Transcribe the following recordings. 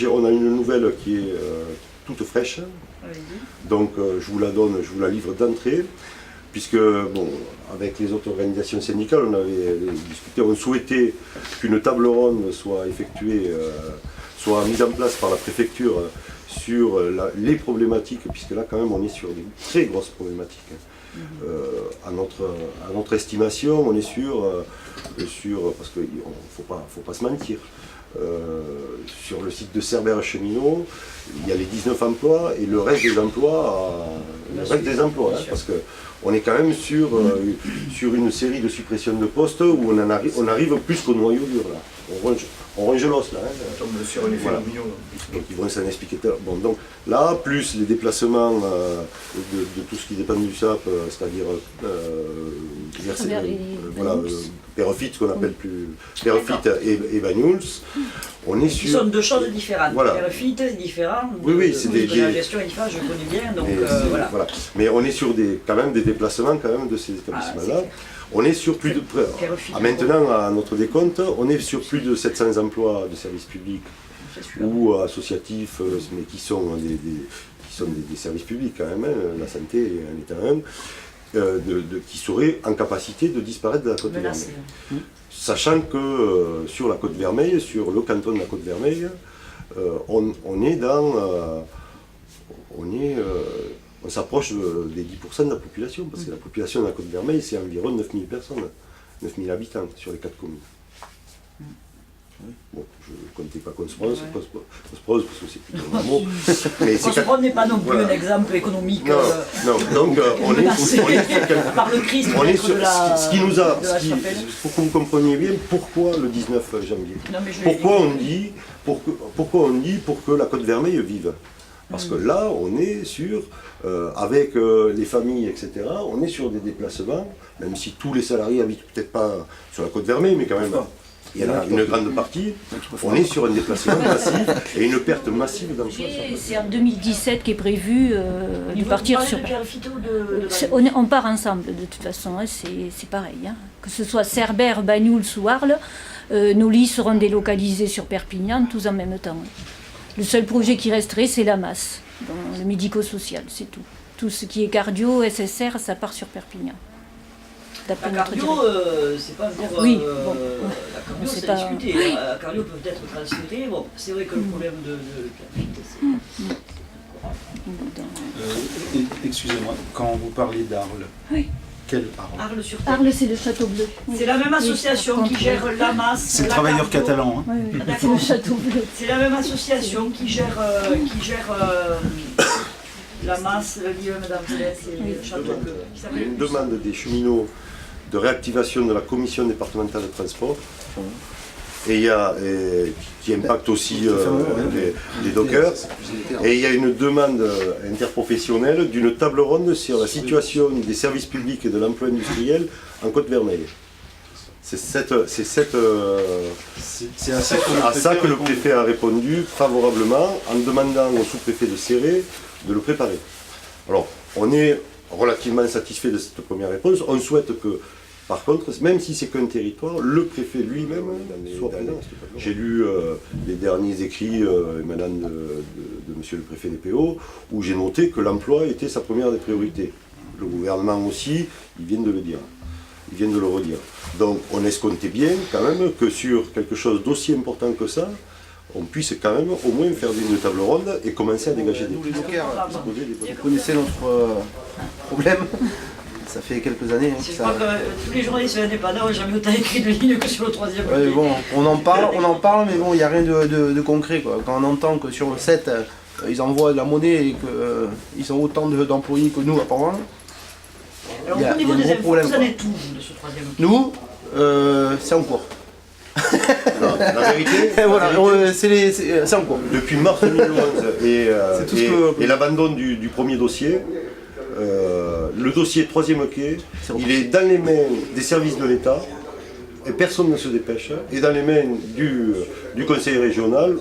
on a une nouvelle qui est toute fraîche. Donc je vous la donne, je vous la livre d'entrée. Puisque, bon, avec les autres organisations syndicales, on avait discuté, on souhaitait qu'une table ronde soit effectuée, soit mise en place par la préfecture sur les problématiques, puisque là, quand même, on est sur des très grosses problématiques. À notre estimation, on est sur parce qu'il ne faut pas se mentir, sur le site de Cerbère-Cheminot, il y a les 19 emplois et le reste des emplois, hein, parce qu'on est quand même sur une série de suppressions de postes où on arrive plus qu'au noyau dur là. On ronge l'os là. Hein. Voilà. Donc ils vont s'en expliquer tout à l'heure. Bon, donc là, plus les déplacements de tout ce qui dépend du SAP, c'est-à-dire Perrefit, ce qu'on appelle plus Perrefit et Banyuls, on est sur... Ce sont deux choses différentes. Voilà. Perrefit, c'est différent. Oui, c'est des... La gestion IFA, je connais bien, donc voilà. Mais on est sur quand même des déplacements quand même de ces établissements-là. On est sur plus de... Maintenant, à notre décompte, on est sur plus de 700 emplois de services publics ou associatifs, mais qui sont des services publics quand même, hein, la santé en étant un, qui seraient en capacité de disparaître de la côte vermeille. Sachant que sur la côte vermeille, sur le canton de la côte vermeille, on s'approche des 10% de la population, parce que la population de la côte vermeille, c'est environ 9000 personnes, 9000 habitants sur les 4 communes. Bon, je ne comptais pas qu'on se pose, parce que c'est plutôt un mot. On n'est pas non plus un exemple économique. Non, donc on est par le Christ, on est sur ce qui nous a, pour que vous compreniez bien pourquoi le 19 janvier. Pourquoi on dit pour que la côte vermeille vive. Parce que là, on est sur, avec les familles, etc., on est sur des déplacements, même si tous les salariés habitent peut-être pas sur la côte vermeille, mais quand même, il y en a une grande partie, on est sur un déplacement massif et une perte massive d'emplois. C'est en 2017 qui est prévu de partir sur... On part ensemble de toute façon, hein, c'est pareil. Hein. Que ce soit Cerbère, Banyuls ou Arles, nos lits seront délocalisés sur Perpignan, tous en même temps. Le seul projet qui resterait, c'est la masse, dans le médico-social, c'est tout. Tout ce qui est cardio, SSR, ça part sur Perpignan. La cardio, c'est pas encore... Oui, bon. La cardio, c'est pas... discuté. La cardio peut être transférée. Bon, c'est vrai que le problème de Excusez-moi, quand vous parlez d'Arles, oui. Quel Arles? Arles, c'est le Château Bleu. Oui. C'est la même association qui gère la masse. C'est travailleurs catalans. Hein. Oui, c'est le Château Bleu. C'est la même association qui gère la masse, le lieu, Madame Vélez et le Château Bleu. Il y a une demande des cheminots de réactivation de la commission départementale de transport. Et qui impacte aussi les dockers. Et il y a une demande interprofessionnelle d'une table ronde sur la situation des services publics et de l'emploi industriel en Côte-Vermeille. C'est à ça que le préfet a répondu favorablement en demandant au sous-préfet de Céré de le préparer. Alors, on est relativement satisfait de cette première réponse. On souhaite que, par contre, même si c'est qu'un territoire, le préfet lui-même soit présent. J'ai lu les derniers écrits émanant de monsieur le préfet des PO, où j'ai noté que l'emploi était sa première des priorités. Le gouvernement aussi, ils viennent de le dire. Ils viennent de le redire. Donc on escomptait bien quand même que sur quelque chose d'aussi important que ça, on puisse quand même au moins faire une table ronde et commencer à dégager des... Nous les dockers, vous connaissez notre problème. Ça fait quelques années. Je crois que tous les journalistes indépendants n'ont jamais autant écrit de lignes que sur le 3e. Bon, on en parle, mais bon, il n'y a rien de concret, quoi. Quand on entend que sur le 7, ils envoient de la monnaie et qu'ils ont autant d'employés que nous à Port-Royal. Alors au niveau des infos, vous en êtes où de ce 3e? Nous, c'est en cours. Non, la vérité, voilà, c'est en cours. Depuis mars 2011 et l'abandon du premier dossier, le dossier 3e quai, il est dans les mains des services de l'État et personne ne se dépêche, et dans les mains du conseil régional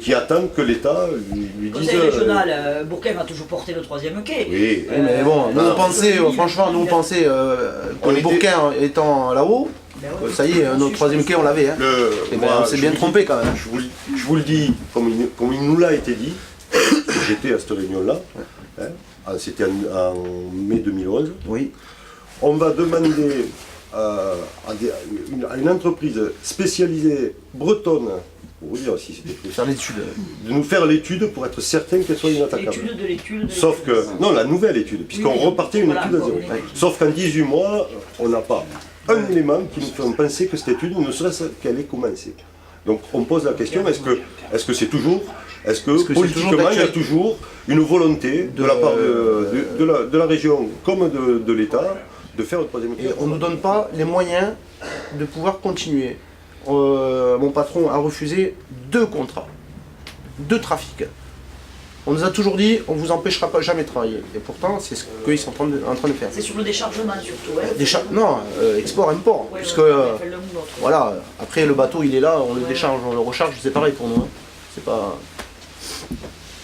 qui attend que l'État lui dise... Le conseil régional, Bourquin a toujours porté le 3e quai. Oui, mais bon, nous on pensait, franchement, que le Bourquin étant là-haut, ça y est, notre 3e quai on l'avait. Hein. On s'est bien trompé quand même. je vous le dis comme il nous l'a été dit, j'étais à cette réunion-là, hein, c'était en mai 2011. Oui. On va demander à une entreprise spécialisée bretonne, pour vous dire si c'était Faire l'étude. de nous faire l'étude pour être certain qu'elle soit inattaquable. L'étude de l'étude. Sauf que, non, la nouvelle étude, puisqu'on repartait une étude à zéro. Sauf qu'en 18 mois, on n'a pas un élément qui nous fait penser que cette étude, ne serait-ce qu'elle ait commencé. Donc on pose la question, est-ce que c'est toujours, est-ce que politiquement il y a toujours une volonté de la part de la région comme de l'État de faire le troisième Et on ne nous donne pas les moyens de pouvoir continuer. Mon patron a refusé 2 contrats, 2 trafics. On nous a toujours dit, on ne vous empêchera pas jamais de travailler. Et pourtant, c'est ce qu'ils sont en train de faire. C'est sur le déchargement surtout. Hein. Non, export-import. Ouais, puisque, voilà, après le bateau il est là, on le décharge, on le recharge, c'est pareil pour nous. Hein. C'est pas...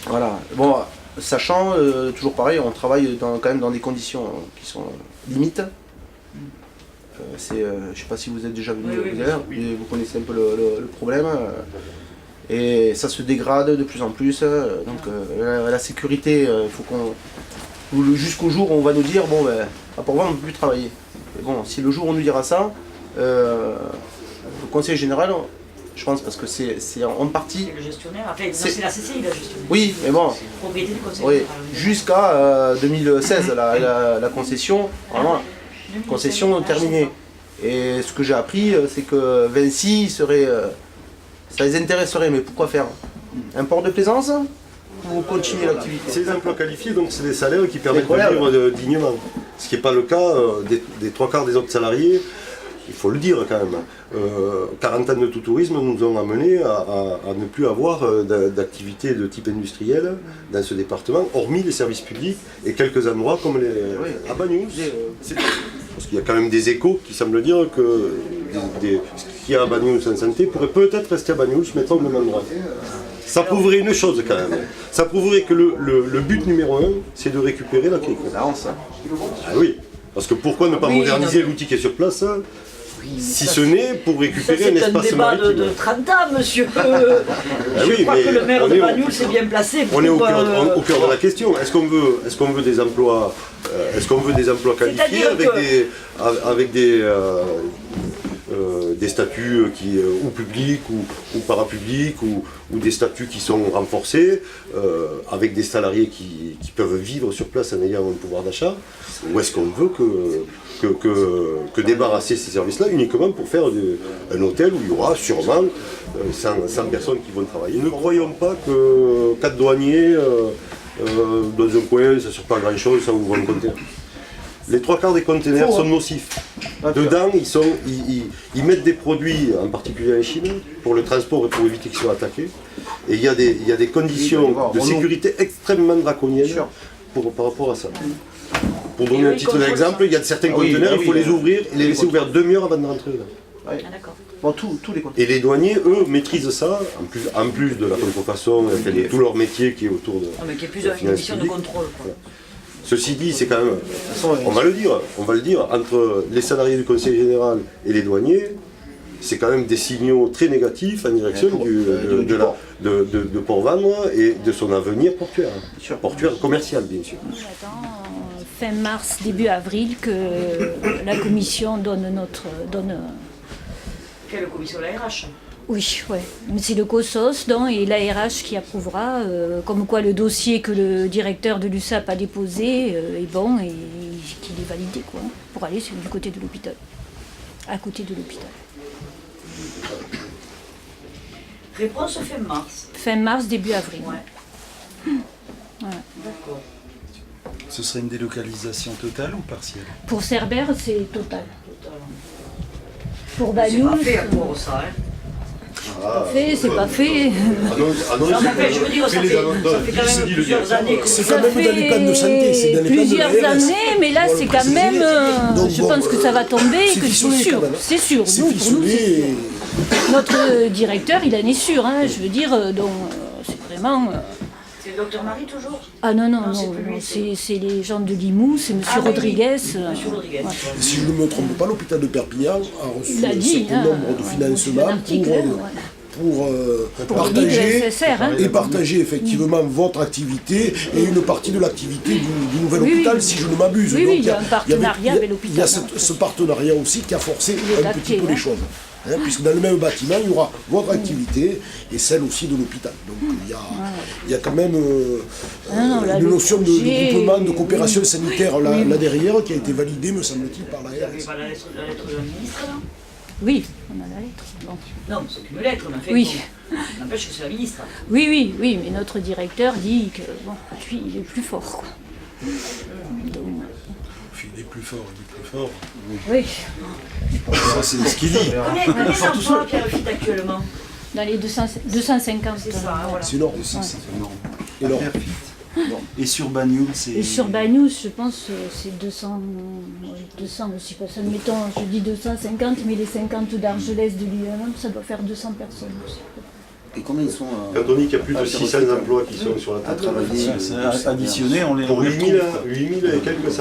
Voilà. Bon, sachant, toujours pareil, on travaille quand même dans des conditions qui sont limites. Je ne sais pas si vous êtes déjà venu vous connaissez un peu le problème. Et ça se dégrade de plus en plus. Donc la sécurité, il faut qu'on... Jusqu'au jour où on va nous dire, bon ben, à Port-Vent, on ne peut plus travailler. Et bon, si le jour où on nous dira ça, le conseil général, je pense, parce que c'est en partie... C'est le gestionnaire, enfin, c'est la CCI le gestionnaire. Oui, mais bon, propriété du conseil oui, général. jusqu'à 2016, la concession, vraiment, concession terminée. Et ce que j'ai appris, c'est que Vinci serait... ça les intéresserait, mais pourquoi faire un port de plaisance ou continuer l'activité? C'est des emplois qualifiés, donc c'est des salaires qui permettent de vivre dignement. Ce qui n'est pas le cas des 3/4 des autres salariés, il faut le dire quand même. 40 ans de tout-tourisme nous ont amené à ne plus avoir d'activité de type industriel dans ce département, hormis les services publics et quelques endroits comme à Bagnols. Parce qu'il y a quand même des échos qui semblent dire que ce qu'il y a à Bagnols en santé pourrait peut-être rester à Bagnols, mettons au même endroit. Ça prouverait une chose quand même. Ça prouverait que le but numéro 1, c'est de récupérer la crique. Ah oui, parce que pourquoi ne pas moderniser l'outil qui est sur place, si ce n'est pour récupérer un espace maritime. C'est un débat de 30 ans, monsieur. Je crois que le maire de Bagnols s'est bien placé. On est au cœur de la question. Est-ce qu'on veut des emplois, qualifiés avec des statuts ou publics ou parapublics ou des statuts qui sont renforcés avec des salariés qui peuvent vivre sur place en ayant un pouvoir d'achat, ou est-ce qu'on veut que débarrasser ces services-là uniquement pour faire un hôtel où il y aura sûrement 100 personnes qui vont travailler. Ne croyons pas que 4 douaniers dans un coin, ça ne sert pas à grand-chose, ça ouvre un conteneur. Les 3/4 des conteneurs sont nocifs. Dedans, ils mettent des produits, en particulier en Chine, pour le transport et pour éviter qu'ils soient attaqués. Et il y a des conditions de sécurité extrêmement draconiennes par rapport à ça. Pour donner un titre d'exemple, il y a certains conteneurs, il faut les ouvrir et les laisser ouverts 2 heures avant de rentrer dedans. Ah, d'accord. Bon, tous les conteneurs. Et les douaniers, eux, maîtrisent ça, en plus de la contrefaçon, de tout leur métier qui est autour de. Mais qui est plus une mission de contrôle. Quoi. Ceci dit, c'est quand même, on va le dire, entre les salariés du Conseil général et les douaniers, c'est quand même des signaux très négatifs en direction de Port-Vendre et de son avenir portuaire commercial bien sûr. On attend fin mars, début avril que la commission donne Quelle commission, la RH? Oui, ouais. Mais c'est le COSOS et l'ARH qui approuvera, comme quoi le dossier que le directeur de l'USAP a déposé est bon et qu'il est validé quoi, pour aller du côté de l'hôpital, à côté de l'hôpital. Réponse fin mars. Fin mars, début avril. Ouais. Voilà. D'accord. Ce serait une délocalisation totale ou partielle? Pour Cerbère, c'est total. Pour C'est Bagnols, pas fait pour ça, hein. c'est pas fait. Non, mais je veux dire, ça fait quand même plusieurs années que C'est quand même dans les plans de santé, c'est dans les plans de plusieurs l'ARS. années, mais là c'est quand même. Je pense que ça va tomber et que c'est sûr. C'est sûr. C'est Nous, pour nous, c'est ficelé. sûr. Notre directeur, il en est sûr. Je veux dire, donc c'est vraiment. C'est le docteur Marie toujours? Ah non, c'est c'est les gens de Limoux, c'est Monsieur Rodriguez. Monsieur Rodriguez. Ouais. Si je ne me trompe pas, l'hôpital de Perpignan a reçu Il a un dit, certain nombre de financements un article, pour les lits de SSR, hein. et partager effectivement votre activité et une partie de l'activité du nouvel hôpital, si je ne m'abuse. Oui, Donc, il y a un partenariat avec l'hôpital. Il y a ce partenariat aussi qui a forcé un petit peu les choses. Hein, puisque dans le même bâtiment, il y aura votre activité et celle aussi de l'hôpital. Donc il y a quand même une notion de groupement, de coopération sanitaire là derrière qui a été validée, me semble-t-il, par la Vous n'avez RS. pas la lettre de la ministre, là? Oui, on a la lettre. Bon. Non, c'est qu'une lettre, mais en fait, Oui. bon, n'empêche que c'est la ministre. Oui, mais notre directeur dit que, bon, lui, il est plus fort, quoi. Donc, Il est plus fort, oui, Ça, c'est ce qu'il dit. Combien d'emplois Pierre Lafitte actuellement? dans les 250. C'est ça, hein, voilà. C'est énorme. C'est énorme. Et alors, Et sur Bagnoul, c'est... Et sur Bagnoul, je pense que c'est 200 aussi. Parce que, admettons, je dis 250, mais les 50 d'Argelès de lui-même, ça doit faire 200 personnes aussi. Et combien ils sont Quand on dit qu'il y a plus de 600 emplois qui sont sur la table, C'est additionné, on les pour 8000 retrouve. et quelques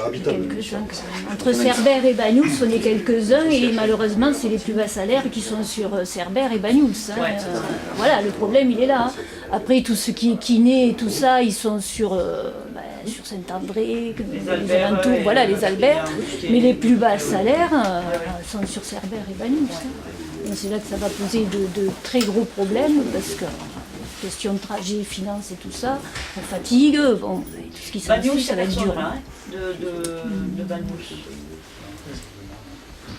habitants. Quelques-uns, quand même. Entre Cerbère et Bagnoul, on est quelques-uns, et malheureusement, c'est les plus bas salaires qui sont sur Cerbère et Bagnoul. Hein. Ouais, c'est ça. Voilà, le problème, il est là. Hein. Après, tout ce qui est kiné et tout ça, ils sont sur Saint-André, les Albert, alentours, ouais, voilà, les Alberts. ouais. Mais les plus bas salaires sont sur Cerbère et Bagnoul. Hein. Et c'est là que ça va poser de très gros problèmes, parce que question de trajet, finances et tout ça, on fatigue, bon, et tout ce qui Bagnoul, s'ensuit, c'est ça va être dur. personne, hein, de Bagnoul.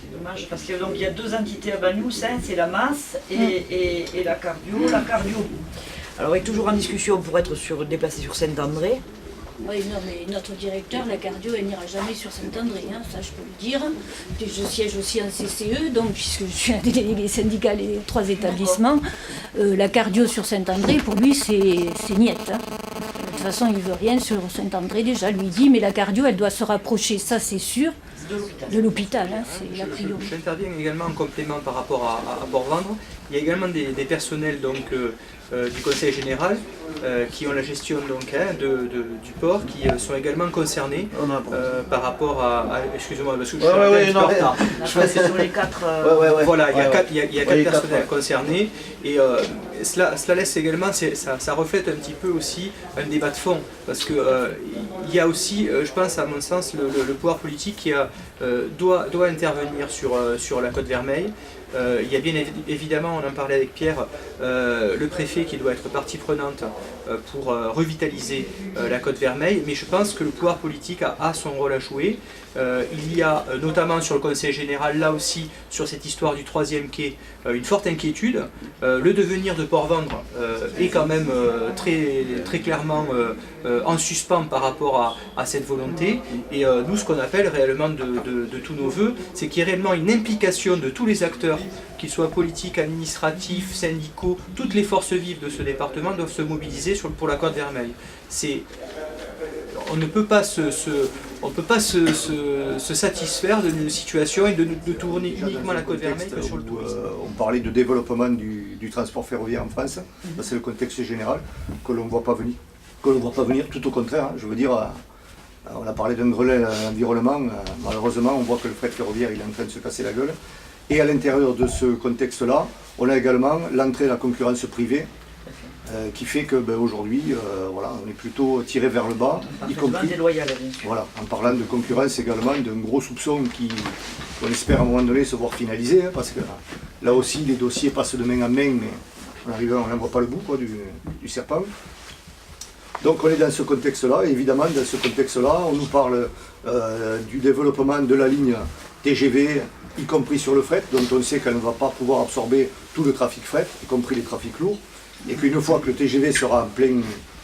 C'est dommage, parce qu'il y a deux entités à Bagnoul, c'est la masse et la cardio. La cardio. Alors, on est toujours en discussion pour être déplacé sur Saint-André. Oui, non, mais notre directeur, la cardio, elle n'ira jamais sur Saint-André, hein, ça je peux le dire. Puis je siège aussi en CCE, donc puisque je suis un délégué syndical des 3 établissements, la cardio sur Saint-André, pour lui, c'est niette. Hein. De toute façon, il veut rien sur Saint-André déjà, lui dit, mais la cardio, elle doit se rapprocher, ça c'est sûr, de l'hôpital, hein, c'est la priorité. J'interviens également en complément par rapport à Port-Vendre. Il y a également des personnels donc, du Conseil général qui ont la gestion donc, du port, qui sont également concernés par rapport à excusez-moi, parce que je suis un petit peu en retard. Je suis sur les 4. Voilà, il y a 4 personnels concernés et cela laisse également, ça reflète un petit peu aussi un débat de fond, parce que il y a aussi, je pense à mon sens, le pouvoir politique qui doit intervenir sur la Côte-Vermeille. Il y a bien évidemment, on en parlait avec Pierre, le préfet qui doit être partie prenante pour revitaliser la Côte-Vermeille, mais je pense que le pouvoir politique a son rôle à jouer. Il y a notamment sur le Conseil général, là aussi, sur cette histoire du 3e quai, une forte inquiétude. Le devenir de Port-Vendre est quand même très clairement en suspens par rapport à cette volonté. Et nous, ce qu'on appelle réellement de tous nos voeux, c'est qu'il y ait réellement une implication de tous les acteurs, qu'ils soient politiques, administratifs, syndicaux, toutes les forces vives de ce département doivent se mobiliser pour la Côte-Vermeille. On ne peut pas se satisfaire d'une situation et de tourner uniquement la Côte-Vermeille que sur le tourisme. On parlait de développement du transport ferroviaire en France. Ça, c'est le contexte général que l'on ne voit pas venir. Tout au contraire, hein. Je veux dire, on a parlé d'un Grenelle à l'environnement. Malheureusement, on voit que le fret ferroviaire il est en train de se casser la gueule. Et à l'intérieur de ce contexte-là, on a également l'entrée de la concurrence privée. Qui fait que aujourd'hui, voilà, on est plutôt tiré vers le bas, y compris déloyal, bien sûr. Voilà, en parlant de concurrence également, d'un gros soupçon qu'on espère à un moment donné se voir finalisé, hein, parce que là aussi les dossiers passent de main en main, mais on n'en voit pas le bout quoi, du serpent. Donc on est dans ce contexte-là, et évidemment dans ce contexte-là, on nous parle du développement de la ligne TGV, y compris sur le fret, dont on sait qu'elle ne va pas pouvoir absorber tout le trafic fret, y compris les trafics lourds. Et qu'une fois que le TGV sera en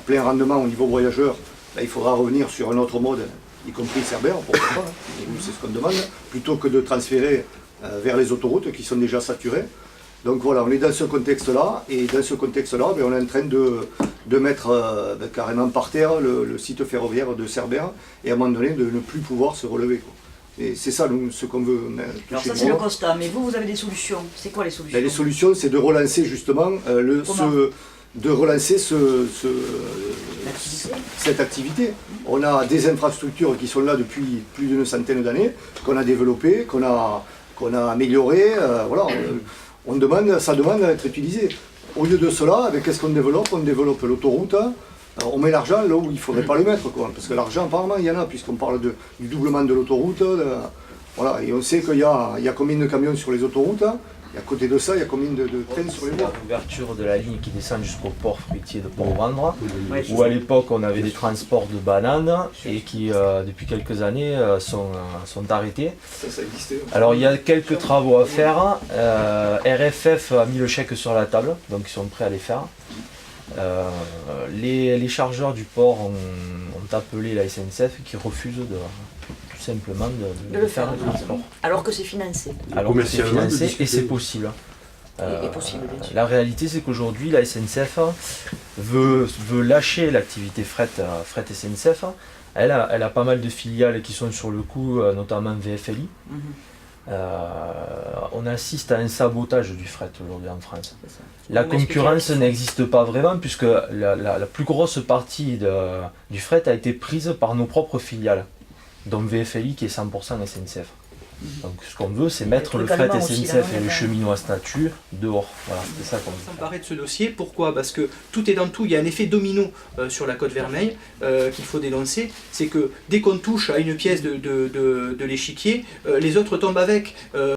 plein rendement au niveau voyageur, ben, il faudra revenir sur un autre mode, y compris Cerbère, pourquoi pas, hein. Et nous, c'est ce qu'on demande, plutôt que de transférer vers les autoroutes qui sont déjà saturées. Donc voilà, on est dans ce contexte-là, et dans ce contexte-là, ben, on est en train de mettre carrément par terre le site ferroviaire de Cerbère, et à un moment donné de ne plus pouvoir se relever, quoi. Et c'est ça ce qu'on veut. Alors ça c'est le constat, mais vous avez des solutions. C'est quoi les solutions? Les solutions, c'est de relancer justement cette activité. On a des infrastructures qui sont là depuis plus d'une centaine d'années, qu'on a développées, qu'on a améliorées. Voilà. ça demande à être utilisé. Au lieu de cela, qu'est-ce qu'on développe? On développe l'autoroute. On met l'argent là où il ne faudrait pas le mettre, quoi, parce que l'argent apparemment il y en a, puisqu'on parle du doublement de l'autoroute. Voilà, et on sait qu'il y a combien de camions sur les autoroutes. Et à côté de ça, il y a combien de trains sur les voies? L'ouverture de la ligne qui descend jusqu'au port fruitier de Port-Vendre, où à l'époque on avait des transports de bananes et qui depuis quelques années sont arrêtés. Ça existait. Alors il y a quelques travaux à faire. RFF a mis le chèque sur la table, donc ils sont prêts à les faire. Les chargeurs du port ont appelé la SNCF qui refuse tout simplement de le faire le transport. Alors que c'est financé. Alors que c'est financé et c'est possible. La réalité c'est qu'aujourd'hui la SNCF veut lâcher l'activité fret SNCF. Elle a pas mal de filiales qui sont sur le coup, notamment VFLI. On assiste à un sabotage du fret aujourd'hui en France. La concurrence n'existe pas vraiment puisque la plus grosse partie du fret a été prise par nos propres filiales, dont VFLI qui est 100% SNCF. Donc ce qu'on veut c'est mettre le fret SNCF et le cheminot à statut dehors. Voilà, c'est ça qu'on veut. S'emparer de ce dossier, pourquoi? Parce que tout est dans tout, il y a un effet domino sur la Côte Vermeille qu'il faut dénoncer. C'est que dès qu'on touche à une pièce de l'échiquier, les autres tombent avec.